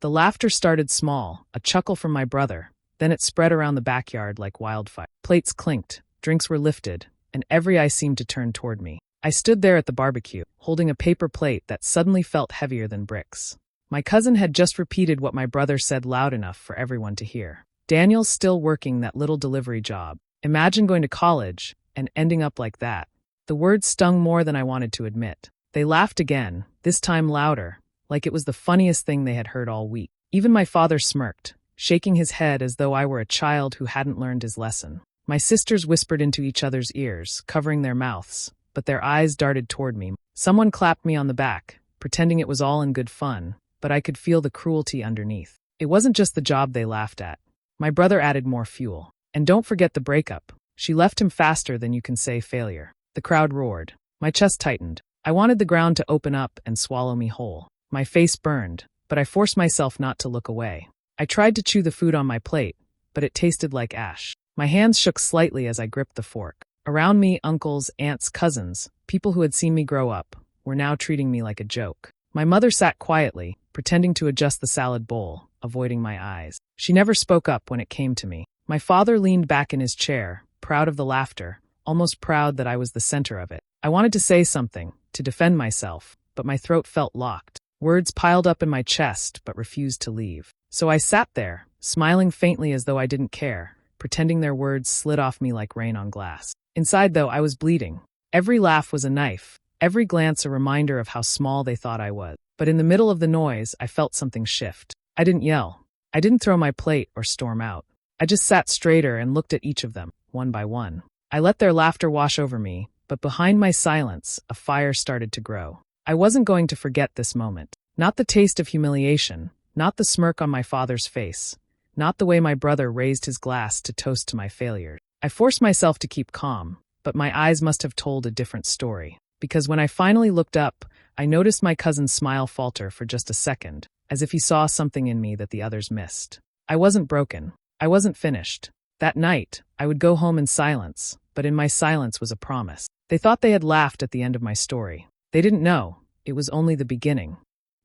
The laughter started small, a chuckle from my brother. Then it spread around the backyard like wildfire. Plates clinked, drinks were lifted, and every eye seemed to turn toward me. I stood there at the barbecue, holding a paper plate that suddenly felt heavier than bricks. My cousin had just repeated what my brother said loud enough for everyone to hear. Daniel's still working that little delivery job. Imagine going to college and ending up like that. The words stung more than I wanted to admit. They laughed again, this time louder, like it was the funniest thing they had heard all week. Even my father smirked, shaking his head as though I were a child who hadn't learned his lesson. My sisters whispered into each other's ears, covering their mouths, but their eyes darted toward me. Someone clapped me on the back, pretending it was all in good fun, but I could feel the cruelty underneath. It wasn't just the job they laughed at. My brother added more fuel. And don't forget the breakup. She left him faster than you can say failure. The crowd roared. My chest tightened. I wanted the ground to open up and swallow me whole. My face burned, but I forced myself not to look away. I tried to chew the food on my plate, but it tasted like ash. My hands shook slightly as I gripped the fork. Around me, uncles, aunts, cousins, people who had seen me grow up, were now treating me like a joke. My mother sat quietly, pretending to adjust the salad bowl, avoiding my eyes. She never spoke up when it came to me. My father leaned back in his chair, proud of the laughter, almost proud that I was the center of it. I wanted to say something, to defend myself, but my throat felt locked. Words piled up in my chest but refused to leave. So I sat there, smiling faintly as though I didn't care, pretending their words slid off me like rain on glass. Inside, though, I was bleeding. Every laugh was a knife, every glance a reminder of how small they thought I was. But in the middle of the noise, I felt something shift. I didn't yell. I didn't throw my plate or storm out. I just sat straighter and looked at each of them, one by one. I let their laughter wash over me, but behind my silence, a fire started to grow. I wasn't going to forget this moment. Not the taste of humiliation, not the smirk on my father's face, not the way my brother raised his glass to toast to my failures. I forced myself to keep calm, but my eyes must have told a different story. Because when I finally looked up, I noticed my cousin's smile falter for just a second, as if he saw something in me that the others missed. I wasn't broken. I wasn't finished. That night, I would go home in silence, but in my silence was a promise. They thought they had laughed at the end of my story. They didn't know. It was only the beginning.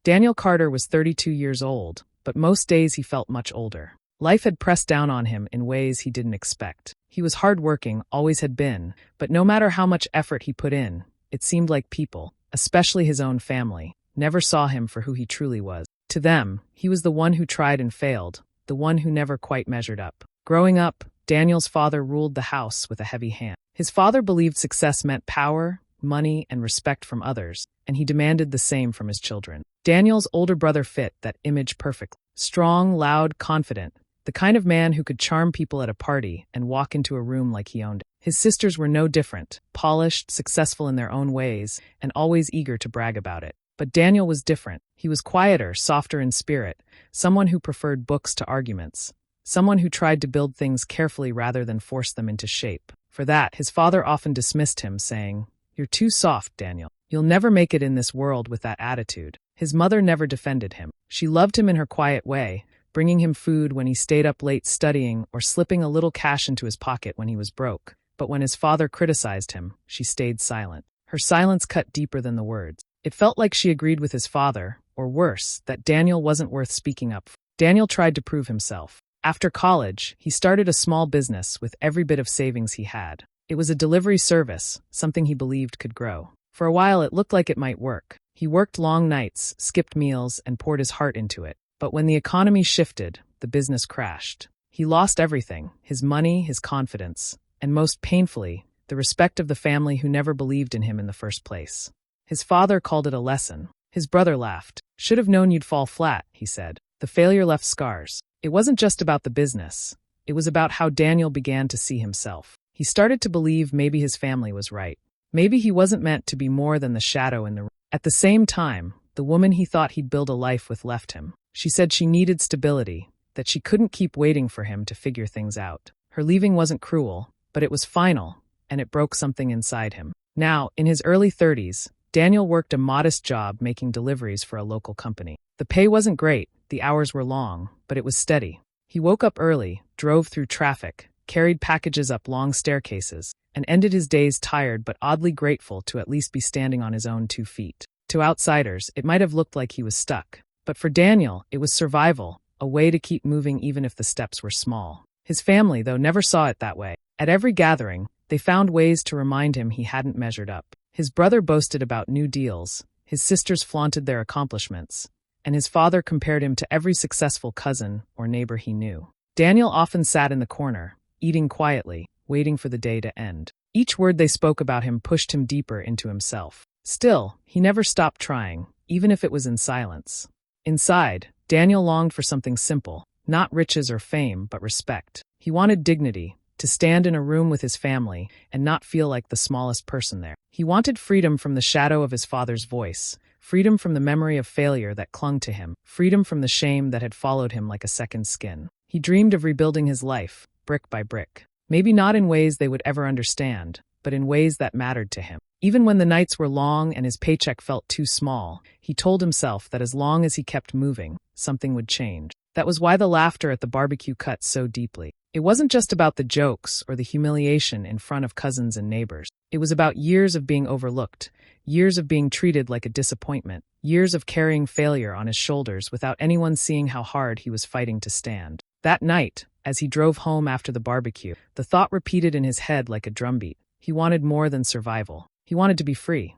Daniel Carter was 32 years old, but most days he felt much older. Life had pressed down on him in ways he didn't expect. He was hardworking, always had been, but no matter how much effort he put in, it seemed like people, especially his own family, never saw him for who he truly was. To them, he was the one who tried and failed, the one who never quite measured up. Growing up, Daniel's father ruled the house with a heavy hand. His father believed success meant power, money, and respect from others, and he demanded the same from his children. Daniel's older brother fit that image perfectly. Strong, loud, confident, the kind of man who could charm people at a party and walk into a room like he owned it. His sisters were no different, polished, successful in their own ways, and always eager to brag about it. But Daniel was different. He was quieter, softer in spirit, someone who preferred books to arguments, someone who tried to build things carefully rather than force them into shape. For that, his father often dismissed him, saying, "You're too soft, Daniel. You'll never make it in this world with that attitude." His mother never defended him. She loved him in her quiet way, bringing him food when he stayed up late studying or slipping a little cash into his pocket when he was broke. But when his father criticized him, she stayed silent. Her silence cut deeper than the words. It felt like she agreed with his father, or worse, that Daniel wasn't worth speaking up for. Daniel tried to prove himself. After college, he started a small business with every bit of savings he had. It was a delivery service, something he believed could grow. For a while it looked like it might work. He worked long nights, skipped meals, and poured his heart into it. But when the economy shifted, the business crashed. He lost everything, his money, his confidence, and most painfully, the respect of the family who never believed in him in the first place. His father called it a lesson. His brother laughed. "Should have known you'd fall flat," he said. The failure left scars. It wasn't just about the business. It was about how Daniel began to see himself. He started to believe maybe his family was right. Maybe he wasn't meant to be more than the shadow in the room. At the same time, the woman he thought he'd build a life with left him. She said she needed stability, that she couldn't keep waiting for him to figure things out. Her leaving wasn't cruel, but it was final, and it broke something inside him. Now, in his early 30s, Daniel worked a modest job making deliveries for a local company. The pay wasn't great, the hours were long, but it was steady. He woke up early, drove through traffic, carried packages up long staircases, and ended his days tired but oddly grateful to at least be standing on his own 2 feet. To outsiders, it might have looked like he was stuck. But for Daniel, it was survival, a way to keep moving even if the steps were small. His family, though, never saw it that way. At every gathering, they found ways to remind him he hadn't measured up. His brother boasted about new deals, his sisters flaunted their accomplishments, and his father compared him to every successful cousin or neighbor he knew. Daniel often sat in the corner, eating quietly, waiting for the day to end. Each word they spoke about him pushed him deeper into himself. Still, he never stopped trying, even if it was in silence. Inside, Daniel longed for something simple, not riches or fame, but respect. He wanted dignity, to stand in a room with his family and not feel like the smallest person there. He wanted freedom from the shadow of his father's voice, freedom from the memory of failure that clung to him, freedom from the shame that had followed him like a second skin. He dreamed of rebuilding his life, brick by brick. Maybe not in ways they would ever understand, but in ways that mattered to him. Even when the nights were long and his paycheck felt too small, he told himself that as long as he kept moving, something would change. That was why the laughter at the barbecue cut so deeply. It wasn't just about the jokes or the humiliation in front of cousins and neighbors. It was about years of being overlooked, years of being treated like a disappointment, years of carrying failure on his shoulders without anyone seeing how hard he was fighting to stand. That night, as he drove home after the barbecue, the thought repeated in his head like a drumbeat. He wanted more than survival. He wanted to be free.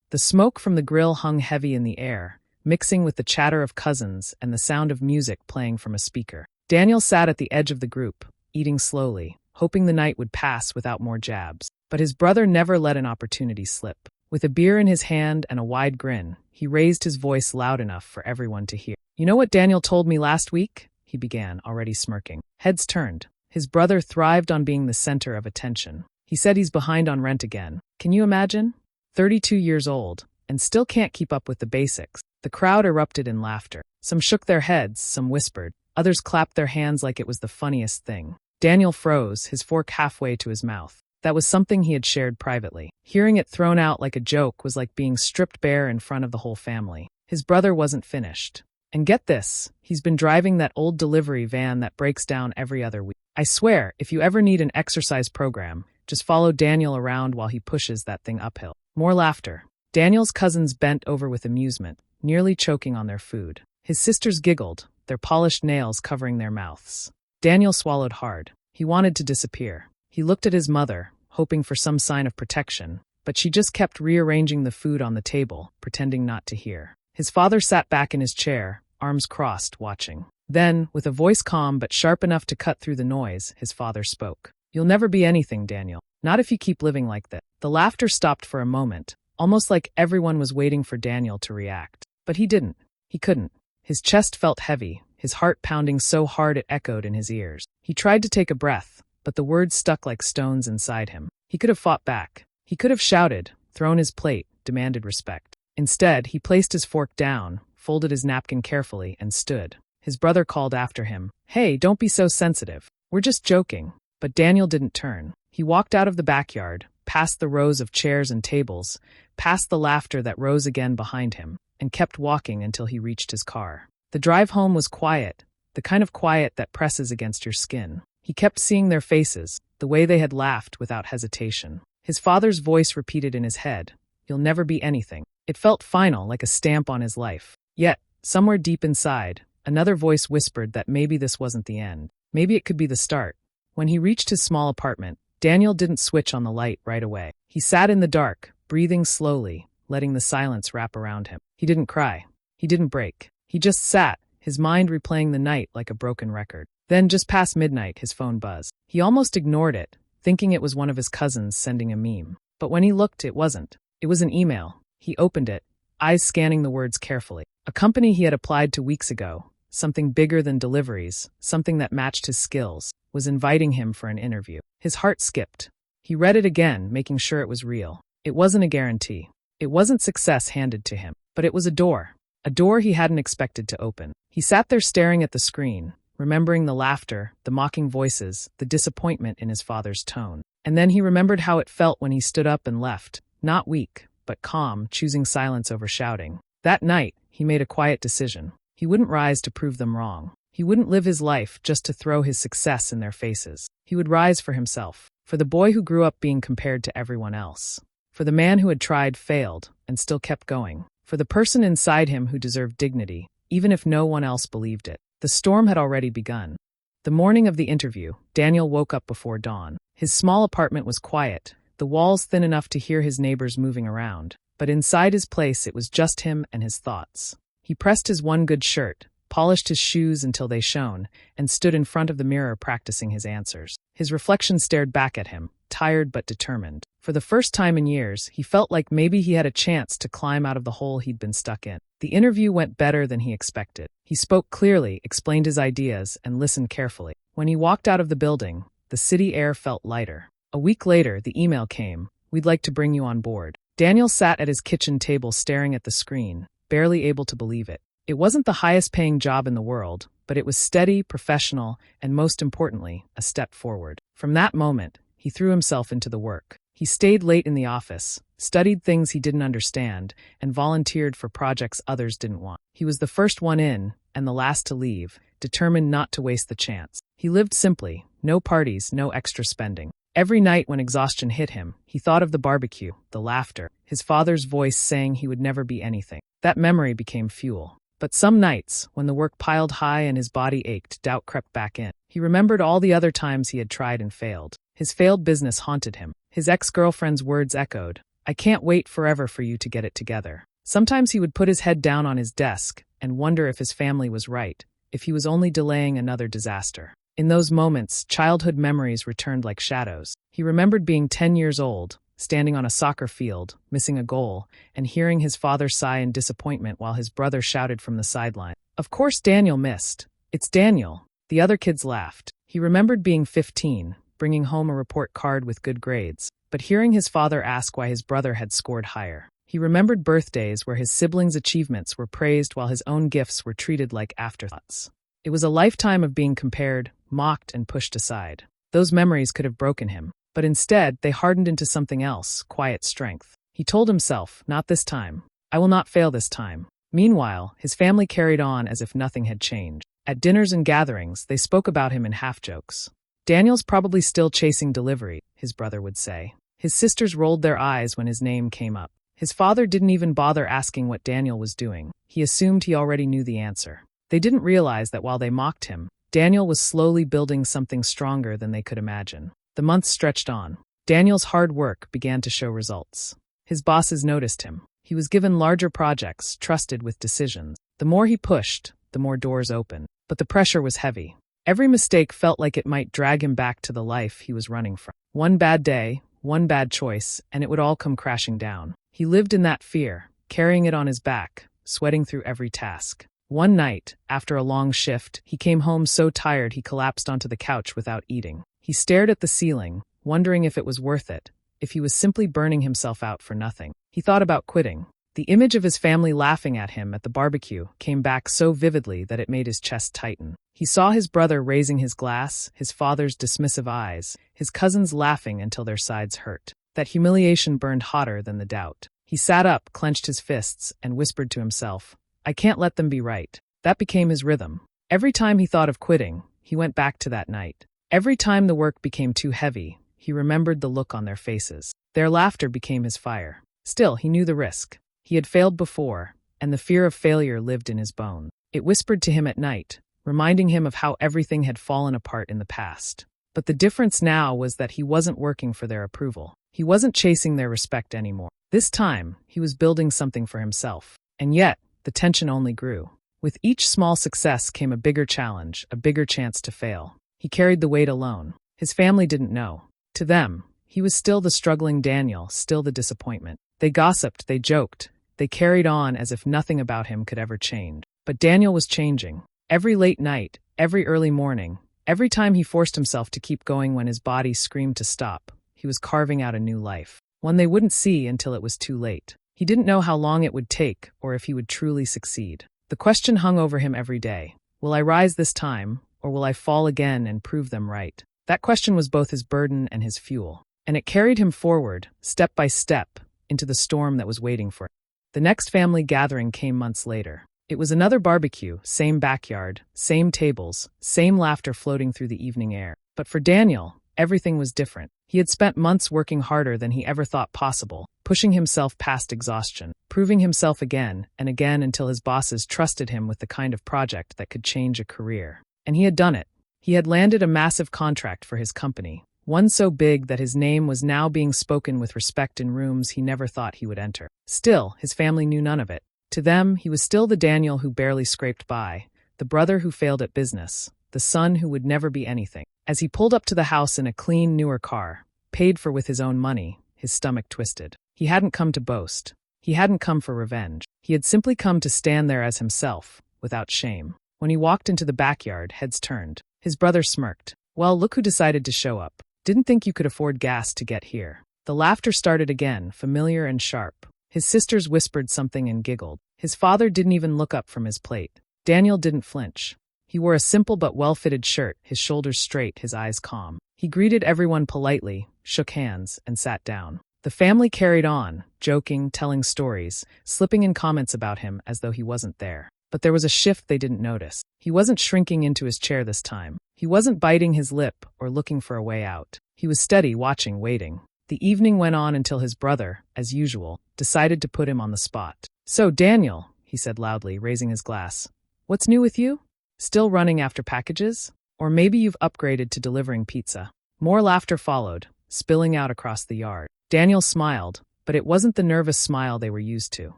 The smoke from the grill hung heavy in the air, mixing with the chatter of cousins and the sound of music playing from a speaker. Daniel sat at the edge of the group, eating slowly, hoping the night would pass without more jabs. But his brother never let an opportunity slip. With a beer in his hand and a wide grin, he raised his voice loud enough for everyone to hear. "You know what Daniel told me last week?" he began, already smirking. Heads turned. His brother thrived on being the center of attention. He said he's behind on rent again. Can you imagine? 32 years old, and still can't keep up with the basics. The crowd erupted in laughter. Some shook their heads, some whispered. Others clapped their hands like it was the funniest thing. Daniel froze, his fork halfway to his mouth. That was something he had shared privately. Hearing it thrown out like a joke was like being stripped bare in front of the whole family. His brother wasn't finished. And get this, he's been driving that old delivery van that breaks down every other week. I swear, if you ever need an exercise program, just follow Daniel around while he pushes that thing uphill. More laughter. Daniel's cousins bent over with amusement, nearly choking on their food. His sisters giggled, their polished nails covering their mouths. Daniel swallowed hard. He wanted to disappear. He looked at his mother, hoping for some sign of protection, but she just kept rearranging the food on the table, pretending not to hear. His father sat back in his chair, arms crossed, watching. Then, with a voice calm but sharp enough to cut through the noise, his father spoke. "You'll never be anything, Daniel. Not if you keep living like this." The laughter stopped for a moment, almost like everyone was waiting for Daniel to react. But he didn't. He couldn't. His chest felt heavy, his heart pounding so hard it echoed in his ears. He tried to take a breath, but the words stuck like stones inside him. He could have fought back. He could have shouted, thrown his plate, demanded respect. Instead, he placed his fork down, folded his napkin carefully, and stood. His brother called after him, "Hey, don't be so sensitive. We're just joking." But Daniel didn't turn. He walked out of the backyard, past the rows of chairs and tables, past the laughter that rose again behind him, and kept walking until he reached his car. The drive home was quiet, the kind of quiet that presses against your skin. He kept seeing their faces, the way they had laughed without hesitation. His father's voice repeated in his head, "You'll never be anything." It felt final, like a stamp on his life. Yet, somewhere deep inside, another voice whispered that maybe this wasn't the end. Maybe it could be the start. When he reached his small apartment, Daniel didn't switch on the light right away. He sat in the dark, breathing slowly, letting the silence wrap around him. He didn't cry. He didn't break. He just sat, his mind replaying the night like a broken record. Then, just past midnight, his phone buzzed. He almost ignored it, thinking it was one of his cousins sending a meme. But when he looked, it wasn't. It was an email. He opened it, eyes scanning the words carefully. A company he had applied to weeks ago, something bigger than deliveries, something that matched his skills, was inviting him for an interview. His heart skipped. He read it again, making sure it was real. It wasn't a guarantee. It wasn't success handed to him, but it was a door he hadn't expected to open. He sat there staring at the screen, remembering the laughter, the mocking voices, the disappointment in his father's tone. And then he remembered how it felt when he stood up and left, not weak, but calm, choosing silence over shouting. That night, he made a quiet decision. He wouldn't rise to prove them wrong. He wouldn't live his life just to throw his success in their faces. He would rise for himself, for the boy who grew up being compared to everyone else, for the man who had tried, failed, and still kept going, for the person inside him who deserved dignity, even if no one else believed it. The storm had already begun. The morning of the interview, Daniel woke up before dawn. His small apartment was quiet, the walls thin enough to hear his neighbors moving around, but inside his place it was just him and his thoughts. He pressed his one good shirt, polished his shoes until they shone, and stood in front of the mirror practicing his answers. His reflection stared back at him, tired but determined. For the first time in years, he felt like maybe he had a chance to climb out of the hole he'd been stuck in. The interview went better than he expected. He spoke clearly, explained his ideas, and listened carefully. When he walked out of the building, the city air felt lighter. A week later, the email came, "We'd like to bring you on board." Daniel sat at his kitchen table staring at the screen, barely able to believe it. It wasn't the highest-paying job in the world, but it was steady, professional, and most importantly, a step forward. From that moment, he threw himself into the work. He stayed late in the office, studied things he didn't understand, and volunteered for projects others didn't want. He was the first one in, and the last to leave, determined not to waste the chance. He lived simply, no parties, no extra spending. Every night when exhaustion hit him, he thought of the barbecue, the laughter, his father's voice saying he would never be anything. That memory became fuel. But some nights, when the work piled high and his body ached, doubt crept back in. He remembered all the other times he had tried and failed. His failed business haunted him. His ex-girlfriend's words echoed, "I can't wait forever for you to get it together." Sometimes he would put his head down on his desk and wonder if his family was right, if he was only delaying another disaster. In those moments, childhood memories returned like shadows. He remembered being 10 years old, standing on a soccer field, missing a goal, and hearing his father sigh in disappointment while his brother shouted from the sideline, "Of course Daniel missed. It's Daniel." The other kids laughed. He remembered being 15, bringing home a report card with good grades, but hearing his father ask why his brother had scored higher. He remembered birthdays where his siblings' achievements were praised while his own gifts were treated like afterthoughts. It was a lifetime of being compared, mocked, and pushed aside. Those memories could have broken him, but instead they hardened into something else, quiet strength. He told himself, "Not this time. I will not fail this time." Meanwhile, his family carried on as if nothing had changed. At dinners and gatherings, they spoke about him in half-jokes. "Daniel's probably still chasing delivery," his brother would say. His sisters rolled their eyes when his name came up. His father didn't even bother asking what Daniel was doing. He assumed he already knew the answer. They didn't realize that while they mocked him, Daniel was slowly building something stronger than they could imagine. The months stretched on. Daniel's hard work began to show results. His bosses noticed him. He was given larger projects, trusted with decisions. The more he pushed, the more doors opened. But the pressure was heavy. Every mistake felt like it might drag him back to the life he was running from. One bad day, one bad choice, and it would all come crashing down. He lived in that fear, carrying it on his back, sweating through every task. One night, after a long shift, he came home so tired he collapsed onto the couch without eating. He stared at the ceiling, wondering if it was worth it, if he was simply burning himself out for nothing. He thought about quitting. The image of his family laughing at him at the barbecue came back so vividly that it made his chest tighten. He saw his brother raising his glass, his father's dismissive eyes, his cousins laughing until their sides hurt. That humiliation burned hotter than the doubt. He sat up, clenched his fists, and whispered to himself, "I can't let them be right." That became his rhythm. Every time he thought of quitting, he went back to that night. Every time the work became too heavy, he remembered the look on their faces. Their laughter became his fire. Still, he knew the risk. He had failed before, and the fear of failure lived in his bones. It whispered to him at night, reminding him of how everything had fallen apart in the past. But the difference now was that he wasn't working for their approval. He wasn't chasing their respect anymore. This time, he was building something for himself. And yet, the tension only grew. With each small success came a bigger challenge, a bigger chance to fail. He carried the weight alone. His family didn't know. To them, he was still the struggling Daniel, still the disappointment. They gossiped, they joked, they carried on as if nothing about him could ever change. But Daniel was changing. Every late night, every early morning, every time he forced himself to keep going when his body screamed to stop, he was carving out a new life. One they wouldn't see until it was too late. He didn't know how long it would take or if he would truly succeed. The question hung over him every day. Will I rise this time, or will I fall again and prove them right? That question was both his burden and his fuel. And it carried him forward, step by step, into the storm that was waiting for him. The next family gathering came months later. It was another barbecue, same backyard, same tables, same laughter floating through the evening air. But for Daniel, Everything was different. He had spent months working harder than he ever thought possible, pushing himself past exhaustion, proving himself again and again until his bosses trusted him with the kind of project that could change a career. And he had done it. He had landed a massive contract for his company, one so big that his name was now being spoken with respect in rooms he never thought he would enter. Still, his family knew none of it. To them, he was still the Daniel who barely scraped by, the brother who failed at business, the son who would never be anything. As he pulled up to the house in a clean, newer car, paid for with his own money, his stomach twisted. He hadn't come to boast. He hadn't come for revenge. He had simply come to stand there as himself, without shame. When he walked into the backyard, heads turned. His brother smirked. "Well, look who decided to show up. Didn't think you could afford gas to get here." The laughter started again, familiar and sharp. His sisters whispered something and giggled. His father didn't even look up from his plate. Daniel didn't flinch. He wore a simple but well-fitted shirt, his shoulders straight, his eyes calm. He greeted everyone politely, shook hands, and sat down. The family carried on, joking, telling stories, slipping in comments about him as though he wasn't there. But there was a shift they didn't notice. He wasn't shrinking into his chair this time. He wasn't biting his lip or looking for a way out. He was steady, watching, waiting. The evening went on until his brother, as usual, decided to put him on the spot. "So, Daniel," he said loudly, raising his glass, "what's new with you? Still running after packages? Or maybe you've upgraded to delivering pizza?" More laughter followed, spilling out across the yard. Daniel smiled, but it wasn't the nervous smile they were used to.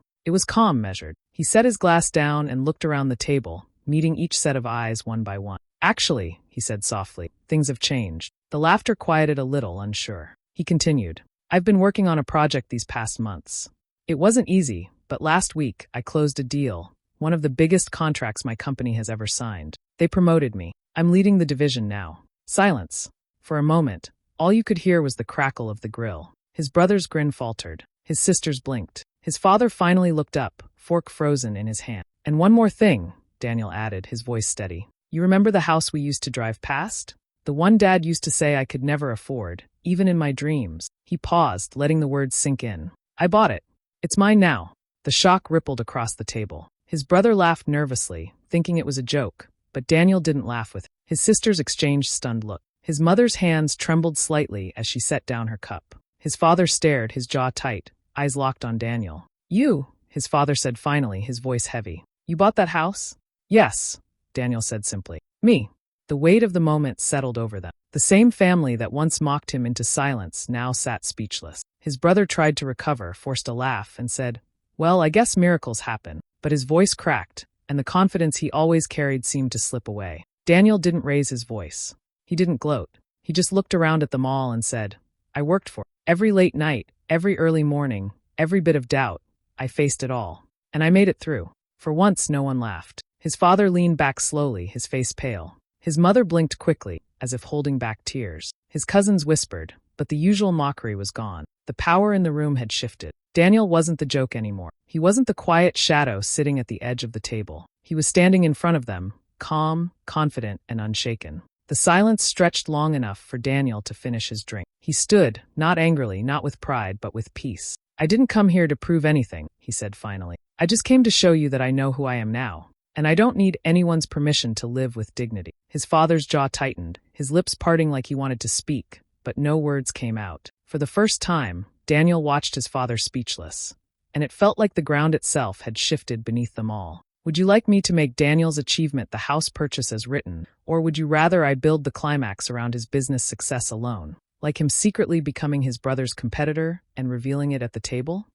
It was calm, measured. He set his glass down and looked around the table, meeting each set of eyes one by one. "Actually," he said softly, "things have changed." The laughter quieted a little, unsure. He continued, "I've been working on a project these past months. It wasn't easy, but last week I closed a deal, one of the biggest contracts my company has ever signed. They promoted me. I'm leading the division now." Silence. For a moment, all you could hear was the crackle of the grill. His brother's grin faltered. His sisters blinked. His father finally looked up, fork frozen in his hand. "And one more thing," Daniel added, his voice steady. "You remember the house we used to drive past? The one Dad used to say I could never afford, even in my dreams." He paused, letting the words sink in. "I bought it. It's mine now." The shock rippled across the table. His brother laughed nervously, thinking it was a joke, but Daniel didn't laugh with him. His sisters exchanged stunned looks. His mother's hands trembled slightly as she set down her cup. His father stared, his jaw tight, eyes locked on Daniel. "You," his father said finally, his voice heavy. "You bought that house?" "Yes," Daniel said simply. "Me." The weight of the moment settled over them. The same family that once mocked him into silence now sat speechless. His brother tried to recover, forced a laugh, and said, "Well, I guess miracles happen." But his voice cracked, and the confidence he always carried seemed to slip away. Daniel didn't raise his voice. He didn't gloat. He just looked around at them all and said, "I worked for it. Every late night, every early morning, every bit of doubt. I faced it all. And I made it through." For once, no one laughed. His father leaned back slowly, his face pale. His mother blinked quickly, as if holding back tears. His cousins whispered, but the usual mockery was gone. The power in the room had shifted. Daniel wasn't the joke anymore. He wasn't the quiet shadow sitting at the edge of the table. He was standing in front of them, calm, confident, and unshaken. The silence stretched long enough for Daniel to finish his drink. He stood, not angrily, not with pride, but with peace. "I didn't come here to prove anything," he said finally. "I just came to show you that I know who I am now. And I don't need anyone's permission to live with dignity." His father's jaw tightened, his lips parting like he wanted to speak, but no words came out. For the first time, Daniel watched his father speechless, and it felt like the ground itself had shifted beneath them all. "Would you like me to make Daniel's achievement the house purchase as written, or would you rather I build the climax around his business success alone, like him secretly becoming his brother's competitor and revealing it at the table?"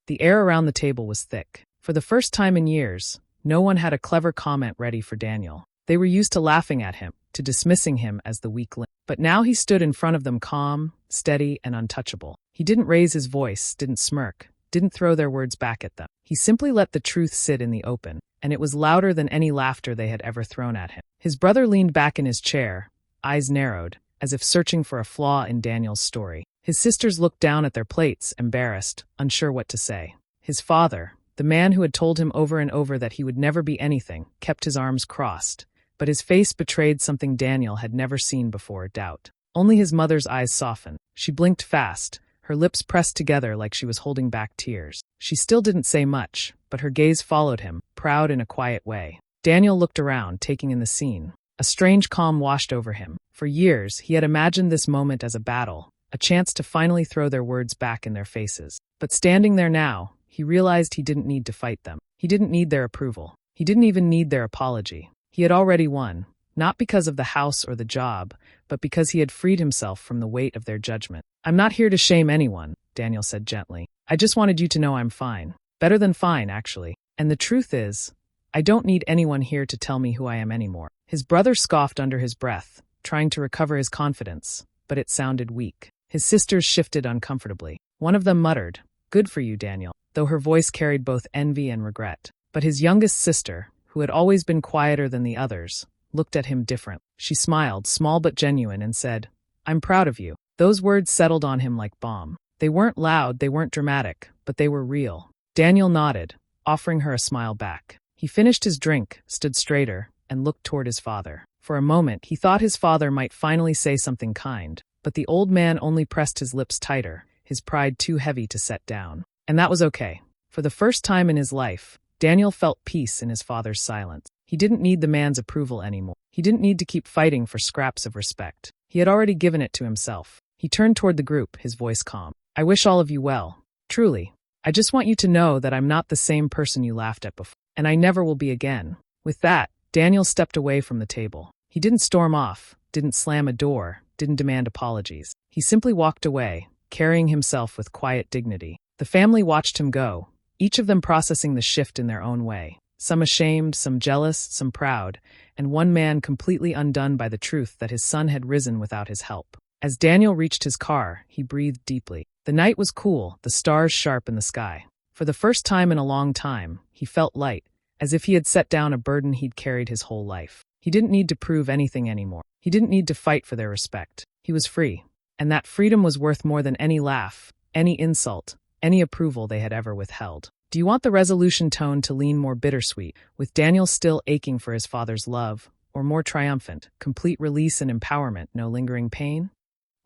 The air around the table was thick. For the first time in years, no one had a clever comment ready for Daniel. They were used to laughing at him, to dismissing him as the weak link. But now he stood in front of them calm, steady, and untouchable. He didn't raise his voice, didn't smirk, didn't throw their words back at them. He simply let the truth sit in the open, and it was louder than any laughter they had ever thrown at him. His brother leaned back in his chair, eyes narrowed, as if searching for a flaw in Daniel's story. His sisters looked down at their plates, embarrassed, unsure what to say. His father, the man who had told him over and over that he would never be anything, kept his arms crossed, but his face betrayed something Daniel had never seen before, doubt. Only his mother's eyes softened. She blinked fast, her lips pressed together like she was holding back tears. She still didn't say much, but her gaze followed him, proud in a quiet way. Daniel looked around, taking in the scene. A strange calm washed over him. For years, he had imagined this moment as a battle, a chance to finally throw their words back in their faces. But standing there now, he realized he didn't need to fight them. He didn't need their approval. He didn't even need their apology. He had already won, not because of the house or the job, but because he had freed himself from the weight of their judgment. "I'm not here to shame anyone," Daniel said gently. "I just wanted you to know I'm fine. Better than fine, actually. And the truth is, I don't need anyone here to tell me who I am anymore." His brother scoffed under his breath, trying to recover his confidence, but it sounded weak. His sisters shifted uncomfortably. One of them muttered, "Good for you, Daniel," though her voice carried both envy and regret. But his youngest sister, who had always been quieter than the others, looked at him different. She smiled, small but genuine, and said, "I'm proud of you." Those words settled on him like balm. They weren't loud, they weren't dramatic, but they were real. Daniel nodded, offering her a smile back. He finished his drink, stood straighter, and looked toward his father. For a moment, he thought his father might finally say something kind, but the old man only pressed his lips tighter, his pride too heavy to set down. And that was okay. For the first time in his life, Daniel felt peace in his father's silence. He didn't need the man's approval anymore. He didn't need to keep fighting for scraps of respect. He had already given it to himself. He turned toward the group, his voice calm. "I wish all of you well. Truly. I just want you to know that I'm not the same person you laughed at before, and I never will be again." With that, Daniel stepped away from the table. He didn't storm off, didn't slam a door, didn't demand apologies. He simply walked away, carrying himself with quiet dignity. The family watched him go, each of them processing the shift in their own way. Some ashamed, some jealous, some proud, and one man completely undone by the truth that his son had risen without his help. As Daniel reached his car, he breathed deeply. The night was cool, the stars sharp in the sky. For the first time in a long time, he felt light, as if he had set down a burden he'd carried his whole life. He didn't need to prove anything anymore. He didn't need to fight for their respect. He was free. And that freedom was worth more than any laugh, any insult, any approval they had ever withheld. Do you want the resolution tone to lean more bittersweet, with Daniel still aching for his father's love, or more triumphant, complete release and empowerment, no lingering pain?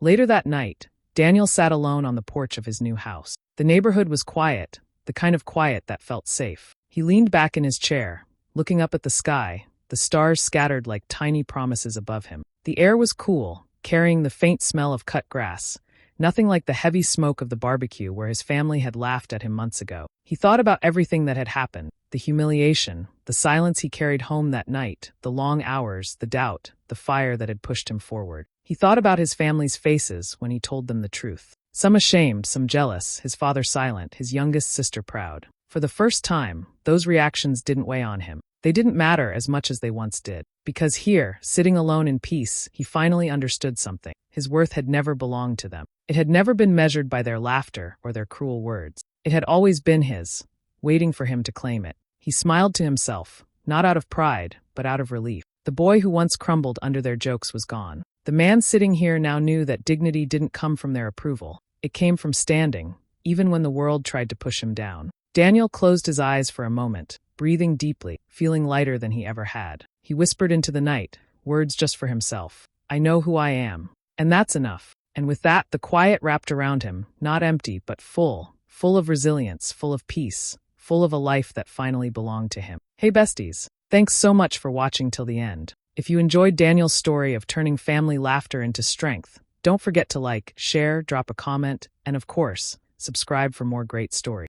Later that night, Daniel sat alone on the porch of his new house. The neighborhood was quiet, the kind of quiet that felt safe. He leaned back in his chair, looking up at the sky, the stars scattered like tiny promises above him. The air was cool, carrying the faint smell of cut grass, nothing like the heavy smoke of the barbecue where his family had laughed at him months ago. He thought about everything that had happened, the humiliation, the silence he carried home that night, the long hours, the doubt, the fire that had pushed him forward. He thought about his family's faces when he told them the truth. Some ashamed, some jealous, his father silent, his youngest sister proud. For the first time, those reactions didn't weigh on him. They didn't matter as much as they once did. Because here, sitting alone in peace, he finally understood something. His worth had never belonged to them. It had never been measured by their laughter or their cruel words. It had always been his, waiting for him to claim it. He smiled to himself, not out of pride, but out of relief. The boy who once crumbled under their jokes was gone. The man sitting here now knew that dignity didn't come from their approval. It came from standing, even when the world tried to push him down. Daniel closed his eyes for a moment, breathing deeply, feeling lighter than he ever had. He whispered into the night, words just for himself. "I know who I am. And that's enough." And with that, the quiet wrapped around him, not empty, but full of resilience, full of peace, full of a life that finally belonged to him. Hey besties, thanks so much for watching till the end. If you enjoyed Daniel's story of turning family laughter into strength, don't forget to like, share, drop a comment, and of course, subscribe for more great stories.